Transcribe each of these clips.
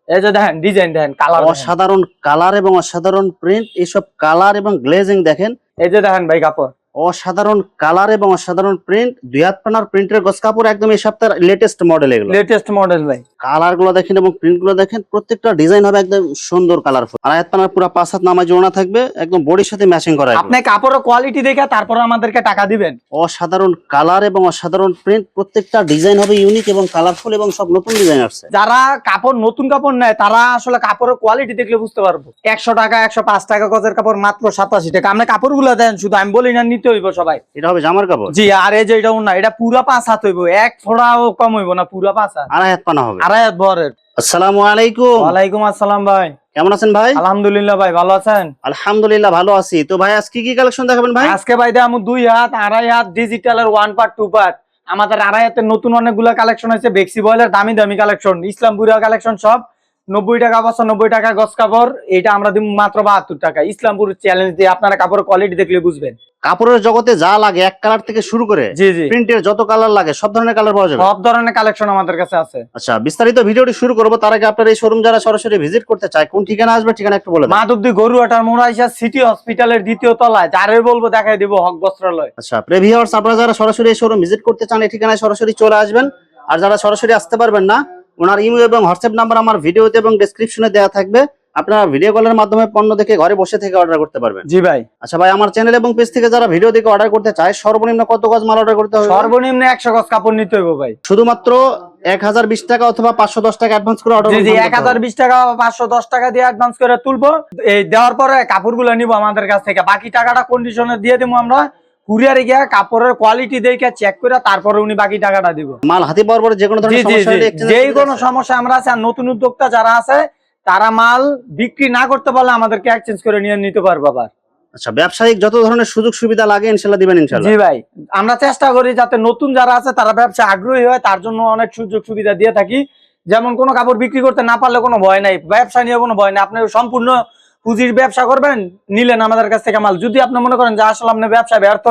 এই যে দেখেন ডিজাইন দেখেন, কালার অসাধারণ কালার এবং অসাধারণ প্রিন্ট, এইসব কালার এবং গ্লেজিং দেখেন। এই যে দেখেন ভাই কাপড়, অসাধারণ কালার এবং অসাধারণ প্রিন্ট, 2 হাত পানার প্রিন্টের গস কাপড়, একদম এই সপ্তাহের লেটেস্ট মডেল এগুলো। লেটেস্ট মডেল ভাই। কালার গুলো দেখেন এবং প্রিন্ট গুলো দেখেন, প্রত্যেকটা ডিজাইন হবে একদম সুন্দর কালারফুল। 2.5 হাত পানার পুরো 5 হাত নামাজ জোড়া থাকবে, একদম বডির সাথে ম্যাচিং করা। আপনি কাপড়ের কোয়ালিটি দেখে তারপর আমাদেরকে টাকা দিবেন। অসাধারণ কালার এবং অসাধারণ প্রিন্ট, প্রত্যেকটা ডিজাইন হবে ইউনিক এবং কালারফুল এবং সব নতুন ডিজাইন আসছে। যারা কাপড় নতুন কাপড় নেয় তারা আসলে কাপড়ের কোয়ালিটি দেখলে বুঝতে পারবো। 100 টাকা 105 টাকা গজের কাপড় মাত্র 87 টাকা। আপনি কাপড়গুলো দেন, শুধু আমি বলি না নিতে হইব সবাই। এটা হবে জামার কাপড়। জি, আর এই যে এটা না, এটা পুরা 5 হাত হইব, এক ফোঁটাও কম হইব না, পুরা 5 হাত। 2.5 হাত পানা হবে। 2.5 হাত বরের। আসসালামু আলাইকুম। ওয়ালাইকুম আসসালাম ভাই, কেমন আছেন ভাই? আলহামদুলিল্লাহ ভাই, ভালো আছেন? আলহামদুলিল্লাহ ভালো আছি। তো ভাই আজকে কি কালেকশন দেখাবেন ভাই? আজকে ভাই দেখাবো 2 হাত 2.5 হাত ডিজিটালের 1 পার্ট 2 পার্ট। আমাদের 2.5 হাতের নতুন অনেকগুলো কালেকশন আছে, বেক্সি বয়েলের দামি দামি কালেকশন, ইসলামপুরিয়া কালেকশন সব 90 টাকা 95 টাকা গজ কাপড়। এটা আমরা দিব মাত্র 72 টাকা। ইসলামপুর চ্যালেঞ্জ দিয়ে আপনারা কাপড়ের কোয়ালিটি দেখলে বুঝবেন। কাপড়ের জগতে যা লাগে এক কালার থেকে শুরু করে জি জি প্রিন্টের যত কালার লাগে সব ধরনের কালার পাওয়া যাবে। সব ধরনের কালেকশন আমাদের কাছে আছে। আচ্ছা, বিস্তারিত ভিডিওটি শুরু করব তার আগে আপনার এই শোরুম যারা সরাসরি ভিজিট করতে চায় কোন ঠিকানা আসবে ঠিকানা একটু বলে দেন। মাধবদী গরুয়াটার মোড়াইশা সিটি হসপিটালের 2য় তলায়, যারে বলবো দেখাই দিব হক বস্ত্রালয়। আচ্ছা প্রিভিউয়ার্স, আপনারা যারা সরাসরি এই শোরুম ভিজিট করতে চান এই ঠিকানায় সরাসরি চলে আসবেন। আর যারা সরাসরি আসতে পারবেন না, ওনার ইমেল এবং হোয়াটসঅ্যাপ নাম্বার আমার ভিডিওতে এবং ডেসক্রিপশনে দেওয়া থাকবে। আপনারা ভিডিও কলের মাধ্যমে পণ্য দেখে ঘরে বসে থেকে অর্ডার করতে পারবেন। জি ভাই। আচ্ছা ভাই, আমার চ্যানেল এবং পেজ থেকে যারা ভিডিও দেখে অর্ডার করতে চায় সর্বনিম্ন কত গজ মাল অর্ডার করতে হবে? সর্বনিম্ন 100 গজ কাপড় নিতে হইব ভাই। শুধুমাত্র 1020 টাকা অথবা 510 টাকা অ্যাডভান্স করে অর্ডার জি করতে জি, হবে। 1020 টাকা বা 510 টাকা দিয়ে অ্যাডভান্স করে তুলবো। এই দেওয়ার পরে কাপড়গুলো নিব আমাদের কাছ থেকে, বাকি টাকাটা কন্ডিশনে দিয়ে দেবো আমরা। কুরিয়ারে গিয়ে কাপড়ের কোয়ালিটি দেখে চেক করে তারপরে উনি বাকি টাকাটা দিব। মাল হাতে পাওয়ার পরে যে কোনো ধরনের সমস্যা হলে যে কোনো সমস্যা আমরা আছে। আর নতুন উদ্যোক্তা যারা আছে তারা মাল বিক্রি না করতে পারলে আমাদেরকে এক্সচেঞ্জ করে নিয়ে নিতে পারবো আবার। আচ্ছা, ব্যবসায়িক যত ধরনের সুযোগ সুবিধা লাগে ইনশাআল্লাহ দিবেন ইনশাআল্লাহ। জি ভাই, আমরা চেষ্টা করি যাতে নতুন যারা আছে তারা ব্যবসা আগ্রহী হয়, তার জন্য অনেক সুযোগ সুবিধা দিয়ে থাকি। যেমন কোনো কাপড় বিক্রি করতে না পারলে কোনো ভয় নাই, ব্যবসা নিয়ে কোনো ভয় নাই। আপনি সম্পূর্ণ পুঁজির ব্যবসা করবেন, নিলেন আমাদের কাছ থেকে মাল। যদি আপনি মনে করেন যে আসলে আপনার ব্যবসা ব্যর্থ,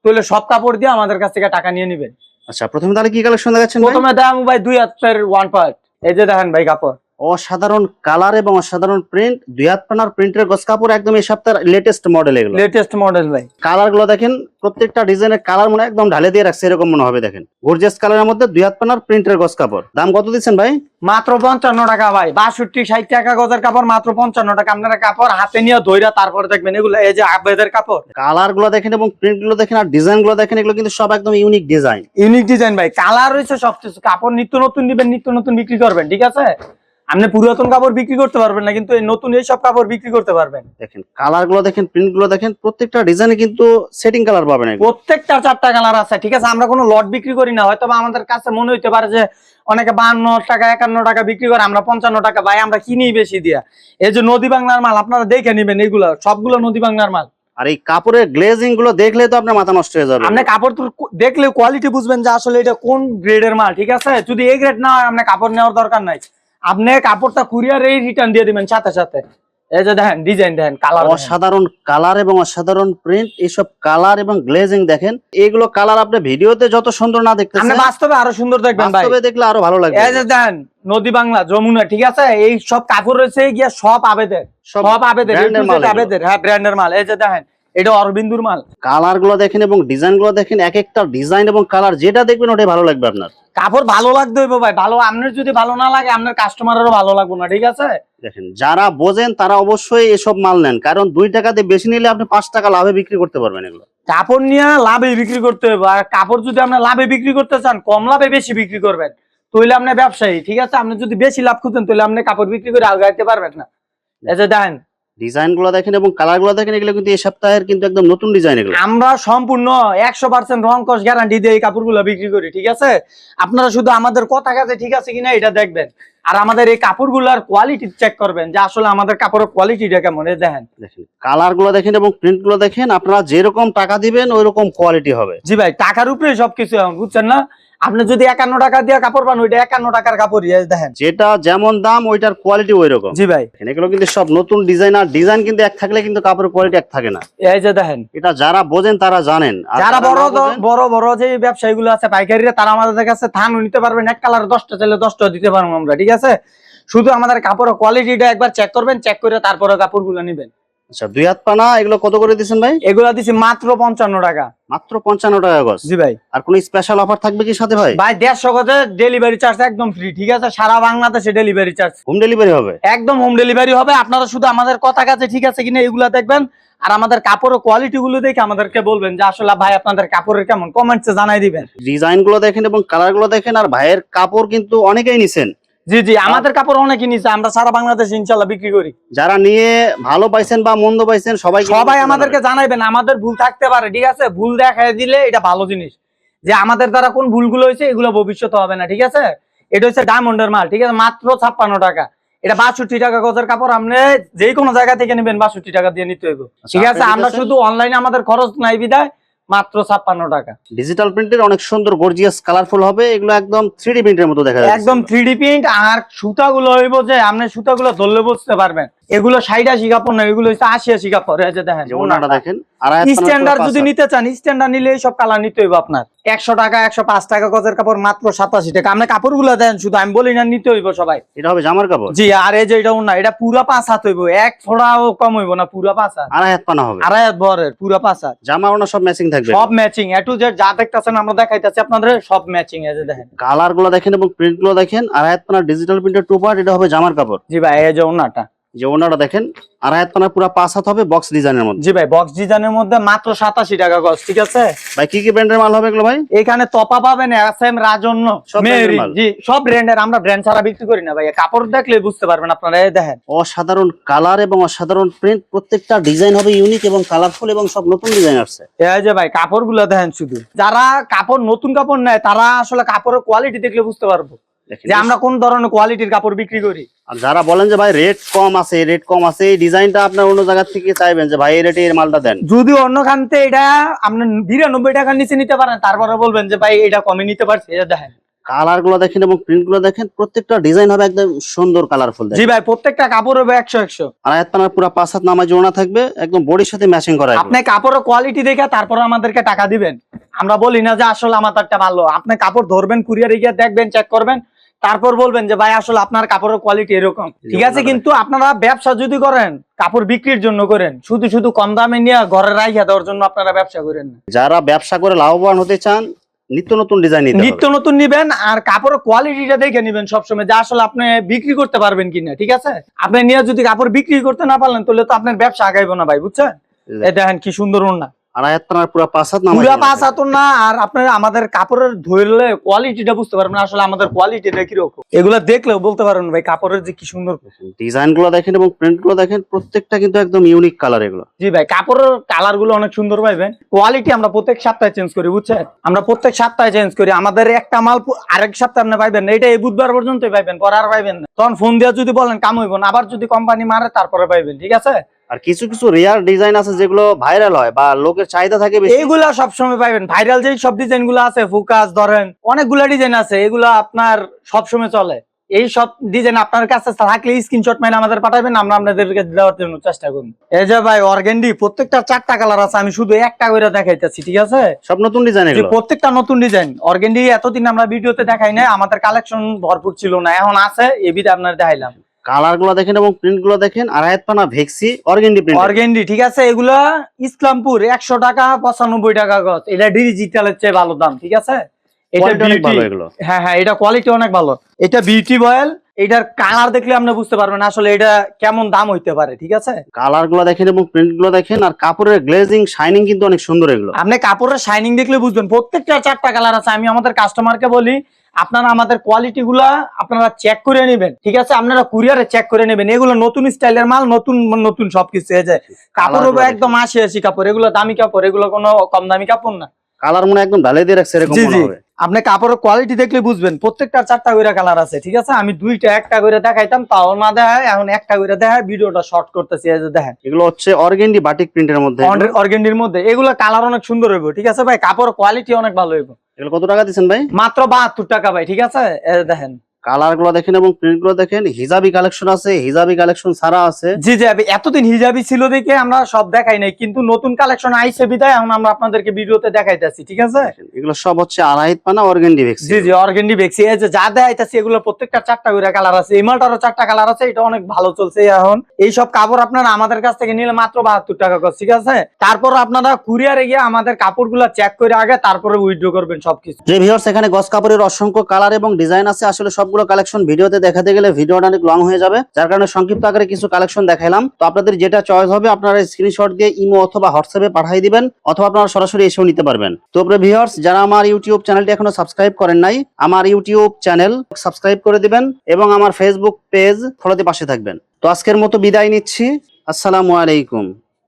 তাহলে সব কাপড় দিয়ে আমাদের কাছ থেকে টাকা নিয়ে নেবেন। আচ্ছা, প্রথমে তাহলে কি কালেকশন দেখাচ্ছেন ভাই? প্রথমে দেখাবো ভাই 2 হাতের 1 পার্ট। এই যে দেখেন ভাই কাপড়, অসাধারণ কালার এবং অসাধারণ প্রিন্ট, 2 হাত পানার প্রিন্টের গস কাপড়, একদম এই সপ্তাহের লেটেস্ট মডেল এগুলো। লেটেস্ট মডেল ভাই। কালার গুলো দেখেন, প্রত্যেকটা ডিজাইনের কালার মনে একদম ঢালে দিয়ে রাখছে এরকম মনে হবে। দেখেন গর্জিয়াস কালারের মধ্যে 2 হাত পানার প্রিন্টের গস কাপড়। দাম কত দিচ্ছেন ভাই? মাত্র 55 টাকা ভাই। 62-60 টাকা গজের কাপড়, মাত্র 55 টাকা। আপনারা কাপড় হাতে নিয়ে ধইরা তারপরে দেখবেন এগুলো। এই যে আবেদের কাপড়, কালার গুলো দেখেন এবং প্রিন্ট গুলো দেখেন আর ডিজাইন গুলো দেখেন, এগুলো কিন্তু সব একদম ইউনিক ডিজাইন। ইউনিক ডিজাইন ভাই, কালার রয়েছে সবকিছু। কাপড় নিত্য নতুন দিবেন, নিত্য নতুন বিক্রি করবেন, ঠিক আছে? আপনি পুরাতন কাপড় বিক্রি করতে পারবেন না, কিন্তু এই নতুন এই সব কাপড় বিক্রি করতে পারবেন। দেখেন কালার গুলো দেখেন, প্রিন্ট গুলো দেখেন, প্রত্যেকটা ডিজাইনে কিন্তু সেটিং কালার পাবেন। প্রত্যেকটা 4টা কালার আছে, ঠিক আছে? আমরা কোনো লট বিক্রি করি না। হয়তো আমাদের কাছে মনে হইতে পারে যে অনেকে 52 টাকা 51 টাকা বিক্রি করে, আমরা 55 টাকা। ভাই আমরা কিনি বেশি দিয়া। এই যে নদী বাংলার মাল, আপনারা দেখে নিবেন, এইগুলো সবগুলো নদী বাংলার মাল। আর এই কাপড়ের গ্লেজিং গুলো দেখলে তো আপনার মাথা নষ্ট হয়ে যাবে। আপনি কাপড় দেখলে কোয়ালিটি বুঝবেন যে আসলে এটা কোন গ্রেডের মাল, ঠিক আছে? যদি এই গ্রেড না হয় আপনি কাপড় নেওয়ার দরকার নাই। আপনি কাপড়টা কুরিয়ারে রিটার্ন দিয়ে দিবেন সাথে সাথে। এই যে দেখেন ডিজাইন দেখেন, কালার অসাধারণ কালার এবং অসাধারণ প্রিন্ট, এইসব কালার এবং গ্লেজিং দেখেন। এগুলো কালার আপনি ভিডিওতে যত সুন্দর না দেখতেছেন, আপনি বাস্তবে আরো সুন্দর দেখবেন ভাই। বাস্তবে দেখলে আরো ভালো লাগবে। এই যে দেখেন নদী বাংলা যমুনা, ঠিক আছে? এই সব কাপড় রয়েছে গিয়া সব আবেদের, সব আবেদের, আবেদের, হ্যাঁ ব্র্যান্ডের মাল। এই যে দেখেন এটা অরবিন্দুর মাল। কালার গুলো দেখেন এবং ডিজাইন গুলো দেখেন, এক একটা ডিজাইন এবং কালার যেটা দেখবেন ওটাই ভালো লাগবে আপনার। কাপড় ভালো লাগতে হইব ভাই। ভালো আপনার যদি ভালো না লাগে আপনার কাস্টমারেরও ভালো লাগবে না, ঠিক আছে? দেখেন যারা বোঝেন তারা অবশ্যই এসব মাল নেন, কারণ 2 টাকা দিয়ে বেশি নিলে আপনি 5 টাকা লাভে বিক্রি করতে পারবেন। এগুলো কাপড় নিয়ে লাভে বিক্রি করতে হবে। আর কাপড় যদি আপনি লাভে বিক্রি করতে চান, কম লাভে বেশি বিক্রি করবেন, তাহলে আপনি ব্যবসায়ী, ঠিক আছে? আপনি যদি বেশি লাভ খুঁজেন তাহলে আপনি কাপড় বিক্রি করে আগাইতে পারবেন না। এই যে দেখেন ডিজাইন গুলো দেখেন এবং কালার গুলো দেখেন, এগুলো কিন্তু এই সপ্তাহের কিন্তু একদম নতুন ডিজাইন। এগুলো আমরা সম্পূর্ণ 100% রং কস গ্যারান্টি দিয়ে এই কাপড়গুলো বিক্রি করি, ঠিক আছে? আপনারা শুধু আমাদের কথা কাজে ঠিক আছে কিনা এটা দেখবেন, আর আমাদের এই কাপড়গুলোর কোয়ালিটি চেক করবেন যে আসলে আমাদের কাপড়ের কোয়ালিটিটা কেমন। এই দেখেন কালার গুলো দেখেন এবং প্রিন্ট গুলো দেখেন, আপনারা যেরকম টাকা দিবেন ওই রকম কোয়ালিটি হবে। জি ভাই, টাকার উপরে সবকিছু এখন, বুঝছেন না? আপনি যদি 51 টাকা দিয়ে কাপড় পান, ওইটা 51 টাকার কাপড়। দেখেন যেটা যেমন দাম ওইটার কোয়ালিটি ওই রকম। জি ভাই, এগুলো কিন্তু সব নতুন ডিজাইন, আর ডিজাইন কিন্তু এক থাকলে কিন্তু কাপড়ের কোয়ালিটি এক থাকে না। এই যে দেখেন, এটা যারা বোঝেন তারা জানেন। আর যারা বড় বড় যে ব্যবসায়ীগুলো আছে পাইকারিরা, তারা আমাদের কাছে থান নিতে পারবেন। এক কালার 10টা চাইলে 10টা দিতে পারবো আমরা, ঠিক আছে? শুধু আমাদের কাপড়ের কোয়ালিটিটা একবার চেক করবেন, চেক করে তারপরে কাপড়গুলো নেবেন। আচ্ছা, 2 হাত পানা এগুলো কত করে দিচ্ছেন ভাই? এগুলা দিছি মাত্র 55 টাকা। মাত্র 55 টাকা গজ। জি ভাই। আর কোন স্পেশাল অফার থাকবে কি সাথে ভাই? ভাই 150 গজে ডেলিভারি চার্জ একদম ফ্রি, ঠিক আছে? সারা বাংলাদেশে ডেলিভারি চার্জ, হোম ডেলিভারি হবে? একদম হোম ডেলিভারি হবে। আপনারা শুধু আমাদের কথা কাছে ঠিক আছে কিনা এগুলা দেখবেন, আর আমাদের কাপড়ের কোয়ালিটি গুলো দেখে আমাদেরকে বলবেন যে আসলে ভাই আপনাদের কাপড়ের কেমন, কমেন্টসে জানাই দিবেন। ডিজাইন গুলো দেখেন এবং কালার গুলো দেখেন। আর ভাইয়ের কাপড় কিন্তু অনেকেই নিছেন। জি জি, আমাদের কাপড় অনেকই নিচ্ছে, আমরা সারা বাংলাদেশে ইনশাআল্লাহ বিক্রি করি। যারা নিয়ে ভালো পাইছেন বা মন্দ পাইছেন সবাই আমাদেরকে জানাইবেন। আমাদের ভুল থাকতে পারে, ঠিক আছে? ভুল দেখায় দিলে এটা ভালো জিনিস, যে আমাদের দ্বারা কোন ভুলগুলো হয়েছে এগুলো ভবিষ্যতে হবে না, ঠিক আছে? এটা হচ্ছে ডায়মন্ডের মাল, ঠিক আছে? মাত্র 56 টাকা। এটা 62 টাকা গজের কাপড়, আপনি যে কোনো জায়গা থেকে নেবেন 62 টাকা দিয়ে নিতে হইব, ঠিক আছে? আমরা শুধু অনলাইনে আমাদের খরচ নাই বিদায় মাত্র 56 টাকা। ডিজিটাল প্রিন্টের অনেক সুন্দর গর্জিয়াস কালারফুল হবে এগুলো, একদম 3D প্রিন্টের মতো দেখা যাচ্ছে। একদম 3D প্রিন্ট। আর সুতাগুলো হইব যে আপনি সুতাগুলো ধরলে বুঝতে পারবেন এগুলো 60-80 কাপড় না, এগুলো হচ্ছে 80-80 কাপড়। এই যে দেখেন ওনাটা দেখেন। আর স্ট্যান্ডার্ড যদি নিতে চান, স্ট্যান্ডার্ড নিলে এই সব কালার নিতে হইব আপনার 100 টাকা 105 টাকা গজের কাপড় মাত্র 87 টাকা। আপনি কাপড়গুলো দেন শুধু, আমি বলি না নিতে হইব সবাই। এটা হবে জামার কাপড়? জি। আর এই যে এটা ওন্না, এটা পুরা 5 হাত হইব, এক ফোঁড়াও কম হইব না, পুরা 5 হাত। আড়াই হাত পানা হবে? আড়াই হাত বরের পুরা 5 হাত। জামা ওনা সব ম্যাচিং থাকবে? সব ম্যাচিং, এ টু জেড যা দেখতাছেন আমরা দেখাইতাছি আপনাদের, সব ম্যাচিং। এই যে দেখেন কালার গুলো দেখেন এবং প্রিন্ট গুলো দেখেন। আড়াই হাত পানা ডিজিটাল প্রিন্টের 2 পার্ট, এটা হবে জামার কাপড়। জি ভাই। এই যে ওন্নাটা, যে ওনাটা দেখেন আড়াই হাত পানা পুরো 5 হাত হবে বক্স ডিজাইনের মধ্যে। জি ভাই, বক্স ডিজাইনের মধ্যে মাত্র 87 টাকা গজ, ঠিক আছে? ভাই কি কি ব্র্যান্ডের মাল হবে এগুলো ভাই? এখানে তপা পাবেন, এসএম, রাজন্য, সব মেরি, ব্র্যান্ডের মাল? জি সব ব্র্যান্ডের। আমরা ব্র্যান্ড ছাড়া বিক্রি করি না ভাই, কাপড় দেখলে বুঝতে পারবেন আপনারা। এই দেখেন অসাধারণ কালার এবং অসাধারণ প্রিন্ট, প্রত্যেকটা ডিজাইন হবে ইউনিক এবং কালারফুল এবং সব নতুন ডিজাইন আসছে। এই যে ভাই কাপড়গুলো দেখেন, শুধু যারা কাপড় নতুন কাপড় নেয় তারা আসলে কাপড়ের কোয়ালিটি দেখলে বুঝতে পারবো যে আমরা কোন ধরনের কোয়ালিটির কাপড় বিক্রি করি। আর যারা বলেন যে ভাই রেট কম আছে, রেট কম আছে, এই ডিজাইনটা আপনার অন্য জায়গা থেকে চাইবেন যে ভাই এই রেটে এর মালটা দেন, যদি অন্য খানতে এটা আপনি 92 টাকার নিচে নিতে পারেন, তারপরে বলবেন যে ভাই এটা কমে নিতে পারছি। এটা দেখেন কালার গুলো দেখেন এবং প্রিন্ট গুলো দেখেন, প্রত্যেকটা ডিজাইন হবে একদম সুন্দর কালারফুল। জি ভাই, প্রত্যেকটা কাপড় হবে 100-100। আড়াই হাত পানার পুরো 5 হাত নামাজ জোড়া থাকবে, একদম বডির সাথে ম্যাচিং করা। আপনি কাপড়ের কোয়ালিটি দেখে তারপরে আমাদেরকে টাকা দিবেন। আমরা বলি না যে আসলে আমাদেরটা ভালো, আপনি কাপড় ধরবেন, কুরিয়ারে গিয়ে দেখবেন, চেক করবেন, তারপর বলবেন যে ভাই আসলে আপনার কাপড়ের কোয়ালিটি এরকম, ঠিক আছে? কিন্তু আপনারা ব্যবসা যদি করেন, কাপড় বিক্রির জন্য করেন, শুধু শুধু কম দামে নিয়ে ঘরে রাখিয়া দেওয়ার জন্য আপনারা ব্যবসা করেন না। যারা ব্যবসা করে লাভবান হতে চান, নিত্য নতুন ডিজাইন নিত্য নতুন নিবেন, আর কাপড়ের কোয়ালিটিটা দেখে নিবেন সবসময়, যে আসলে আপনি বিক্রি করতে পারবেন কিনা, ঠিক আছে? আপনি নিয়ে যদি কাপড় বিক্রি করতে না পারলেন তাহলে তো আপনার ব্যবসা আগাইবো না ভাই, বুঝছেন? এই দেখেন কি সুন্দর ওন্না, আড়াই হাত পানার পুরো 5 হাত নামাজ পুরা 5 হাত না। আর আপনারা আমাদের কাপড়ের ধরলে কোয়ালিটিটা বুঝতে পারবেন, আসলে আমাদের কোয়ালিটিটা কিরকম, এগুলা দেখলেও বলতে পারবেন ভাই কাপড়ের যে কি সুন্দর। ডিজাইন গুলো দেখেন এবং প্রিন্ট গুলো দেখেন, প্রত্যেকটা কিন্তু একদম ইউনিক কালার এগুলো। জি ভাই, কাপড়ের কালার গুলো অনেক সুন্দর পাইবেন। কোয়ালিটি আমরা প্রত্যেক সপ্তাহে চেঞ্জ করি, বুঝছেন? আমরা প্রত্যেক সপ্তাহে চেঞ্জ করি। আমাদের একটা মাল আরেক সপ্তাহে আপনি পাইবেন না, এটা এই বুধবার পর্যন্তই পাইবেন, পরে আর পাইবেন না। তখন ফোন দিয়ে যদি বলেন কাম হইব না, আবার যদি কোম্পানি মারে তারপরে পাইবেন, ঠিক আছে? আর কিছু কিছু রেয়ার ডিজাইন আছে যেগুলো ভাইরাল হয় বা লোকের চাহিদা থাকে বেশি, এইগুলা সবসময় পাইবেন। ভাইরাল যে সব ডিজাইন গুলো আছে, ফোকাস ধরেন অনেকগুলা ডিজাইন আছে, এগুলা আপনার সবসময় চলে। এই সব ডিজাইন আপনার কাছে থাকলে স্ক্রিনশট মেরে আমাদের পাঠাবেন, আমরা আপনাদেরকে দেওয়ার জন্য চেষ্টা করব। এই যে ভাই অর্গেন্ডি, প্রত্যেকটা 4টা কালার আছে, আমি শুধু একটা করে দেখাইতেছি, ঠিক আছে? সব নতুন ডিজাইন এগুলো, প্রত্যেকটা নতুন ডিজাইন। অর্গেন্ডি এতদিন আমরা ভিডিওতে দেখাই না, আমাদের কালেকশন ভরপুর ছিল না, এখন আছে, এই ভিডিও আপনার দেখাইলাম। কালার গুলো দেখেন এবং প্রিন্ট গুলো দেখেন। আড়াই হাত পানা ভেক্সি অর্গেন্ডি প্রিন্ট, অর্গেন্ডি, ঠিক আছে? এগুলা ইসলামপুর 100 টাকা 95 টাকা গজ। এটা ডিজিটালের চেয়ে ভালো দাম, ঠিক আছে? এটা বিউটি, হ্যাঁ হ্যাঁ, এটা কোয়ালিটি অনেক ভালো। এটা বিউটি বয়েল, এটার কালার দেখলে আপনি বুঝতে পারবেন আসলে এটা কেমন দাম হইতে পারে, ঠিক আছে? কালার গুলো দেখেন এবং প্রিন্ট গুলো দেখেন। আর কাপড়ের গ্লেজিং শাইনিং কিন্তু অনেক সুন্দর এগুলো। আপনি কাপড়ের শাইনিং দেখলে বুঝবেন। প্রত্যেকটা 4টা কালার আছে। আমি আমাদের কাস্টমারকে বলি আপনারা আমাদের কোয়ালিটি গুলা আপনারা চেক করে নেবেন, ঠিক আছে? আপনারা কুরিয়ারে চেক করে নেবেন। এগুলো নতুন স্টাইলের মাল, নতুন নতুন সবকিছু। এই যে কাপড় হবে একদম 80-80 কাপড়, এগুলো দামি কাপড়, এগুলো কোনো কম দামি কাপড় না। কালার মনে একদম ঢালাই দিয়ে রাখছে এরকম মনে হবে। আপনি কাপড়ের কোয়ালিটি দেখলে বুঝবেন। প্রত্যেকটা 4টা করে কালার আছে, ঠিক আছে? আমি 2টা একটা করে দেখাইতাম, তাও না দেখায়, এখন একটা করে দেখায়, ভিডিওটা শর্ট করতেছি। এই যে দেখেন এগুলো হচ্ছে অর্গেন্ডি বাটিক প্রিন্টের মধ্যে, অর্গেন্ডির মধ্যে। এগুলো কালার অনেক সুন্দর হইব, ঠিক আছে ভাই? কাপড় কোয়ালিটি অনেক ভালো হইব। এগুলো কত টাকা দিচ্ছেন ভাই? মাত্র 72 টাকা ভাই, ঠিক আছে? এই দেখেন কালার গুলো দেখেন এবং প্রিন্ট গুলো দেখেন। হিজাবি কালেকশন আছে, হিজাবি কালেকশন সারা আছে। জি জি আমি এতদিন হিজাবি ছিল দেখে আমরা সব দেখাই নাই, কিন্তু নতুন কালেকশন আইছে বিদায় এখন আমরা আপনাদেরকে ভিডিওতে দেখাইতেছি, ঠিক আছে? এগুলো সব হচ্ছে আড়াইত পানা অর্গেন্ডি বেক্সি। জি জি অর্গেন্ডি বেক্সি। এই যে যা দেখাইতেছি এগুলো প্রত্যেকটা 4টা করে কালার আছে, এই মালটারও 4টা কালার আছে, এটা অনেক ভালো চলছে এখন। এই সব কাপড় আপনারা আমাদের কাছ থেকে নিলে মাত্র 72 টাকা করে, ঠিক আছে? তারপর আপনারা কুরিয়ারে গিয়ে আমাদের কাপড়গুলো চেক করে আগে তারপরে উইথড্র করবেন সবকিছু। যে ভিউয়ার্স, এখানে গস কাপড়ের অসংখ্য কালার এবং ডিজাইন আছে। আসলে সবগুলো কালেকশন ভিডিওতে দেখাতে গেলে ভিডিওটা অনেক লং হয়ে যাবে, যার কারণে সংক্ষিপ্ত আকারে কিছু কালেকশন দেখাইলাম। তো আপনাদের যেটা চয়েস হবে আপনারা স্ক্রিনশট দিয়ে ইমো অথবা হোয়াটসঅ্যাপে পাঠিয়ে দিবেন, অথবা আপনারা সরাসরি এসেও নিতে পারবেন। তো ভিউয়ার্স, যারা আমার ইউটিউব চ্যানেলটি এখনো সাবস্ক্রাইব করেন নাই, আমার ইউটিউব চ্যানেল সাবস্ক্রাইব করে দিবেন এবং আমার ফেসবুক পেজ ফলোতে পাশে থাকবেন। তো আজকের মতো বিদায় নিচ্ছি। আসসালামু আলাইকুম।